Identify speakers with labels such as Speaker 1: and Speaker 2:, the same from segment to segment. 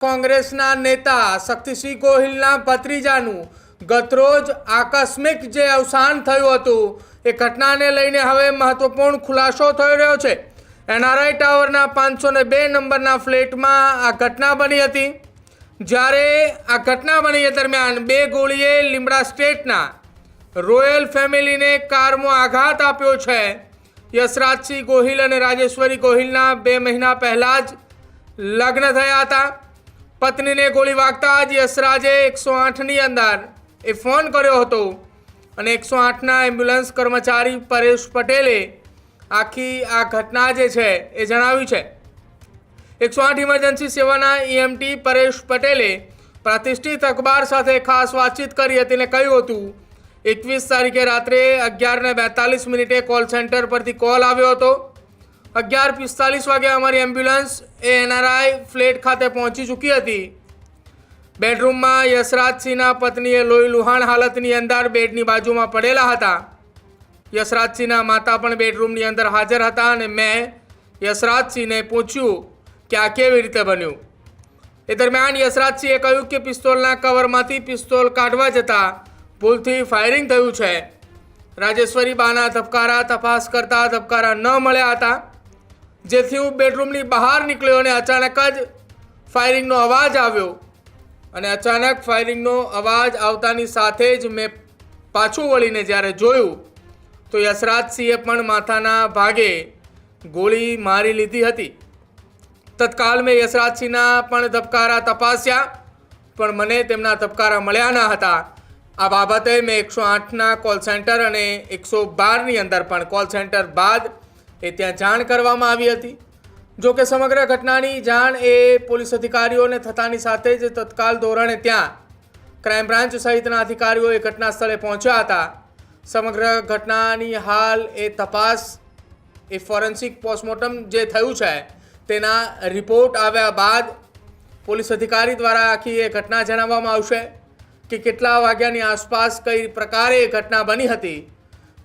Speaker 1: કોંગ્રેસના નેતા શક્તિસિંહ ગોહિલના ભત્રીજાનું ગતરોજ આકસ્મિક જે અવસાન થયું હતું એ ઘટનાને લઈને હવે મહત્વપૂર્ણ ખુલાસો થઈ રહ્યો છે। એનઆરઆઈ ટાવરના 502 નંબરના ફ્લેટમાં આ ઘટના બની હતી। જ્યારે આ ઘટના બની એ દરમિયાન 2 ગોળીએ લીમડા સ્ટેટના રોયલ ફેમિલીને કારમાં આઘાત આપ્યો છે। યશરાજસિંહ ગોહિલ અને રાજેશ્વરી ગોહિલના 2 મહિના પહેલાં જ લગ્ન થયા હતા। પત્નીને ગોળી વાગતા જ યશરાજે 108ની અંદર એ ફોન કર્યો હતો અને 108ના એમ્બ્યુલન્સ કર્મચારી પરેશ પટેલે આખી આ ઘટના જે છે એ જણાવ્યું છે। 108 ઇમરજન્સી સેવાના ઈએમટી પરેશ પટેલે પ્રતિષ્ઠિત અખબાર સાથે ખાસ વાતચીત કરી હતી અને કહ્યું હતું 21 તારીખે રાત્રે 11:42 કોલ સેન્ટર પરથી કોલ આવ્યો હતો। 11:45 વાગે અમારી એમ્બ્યુલન્સ એ એનઆરઆઈ ફ્લેટ ખાતે પહોંચી ચૂકી હતી। બેડરૂમમાં યશરાજસિંહના પત્નીએ લોહી લુહાણ હાલતની અંદર બેડની બાજુમાં પડેલા હતા। યશરાજસિંહના માતા પણ બેડરૂમની અંદર હાજર હતા અને મેં યશરાજસિંહને પૂછ્યું કે આ કેવી રીતે બન્યું। એ દરમિયાન યશરાજસિંહે કહ્યું કે પિસ્તોલના કવરમાંથી પિસ્તોલ કાઢવા જતાં ભૂલથી ફાયરિંગ થયું છે। રાજેશ્વરી બાના ધબકારા તપાસ કરતા ધબકારા ન મળ્યા હતા, જેથી હું બેડરૂમની બહાર નીકળ્યો અને અચાનક જ ફાયરિંગનો અવાજ આવ્યો અને અચાનક ફાયરિંગનો અવાજ આવતાની સાથે જ મેં પાછું વળીને જ્યારે જોયું તો યશરાજસિંહે પણ માથાના ભાગે ગોળી મારી લીધી હતી। તત્કાલ મેં યશરાજસિંહના પણ ધબકારા તપાસ્યા, પણ મને તેમના ધબકારા મળ્યા ન હતા। આ બાબતે મેં 108ના કોલ સેન્ટર અને 112ની અંદર પણ કોલ સેન્ટર બાદ એ ત્યાં જાણ કરવામાં આવી હતી। જો કે સમગ્ર ઘટનાની જાણ એ પોલીસ અધિકારીઓને થતાની સાથે જ તત્કાલ ધોરણે ત્યાં ક્રાઇમ બ્રાન્ચ સહિતના અધિકારીઓ એ ઘટના સ્થળે પહોંચ્યા હતા। સમગ્ર ઘટનાની હાલ એ તપાસ એ ફોરેન્સિક પોસ્ટમોર્ટમ જે થયું છે તેના રિપોર્ટ આવ્યા બાદ પોલીસ અધિકારી દ્વારા આખી એ ઘટના જણાવવામાં આવશે કે કેટલા વાગ્યાની આસપાસ કઈ પ્રકારે એ ઘટના બની હતી।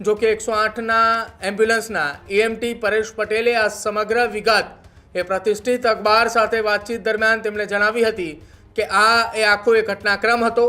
Speaker 1: જો કે 108ના એમ્બ્યુલન્સના ઈએમટી પરેશ પટેલે આ સમગ્ર વિગત એ પ્રતિષ્ઠિત અખબાર સાથે વાતચીત દરમિયાન તેમણે જણાવી હતી કે આ એ આખો એ ઘટનાક્રમ હતો।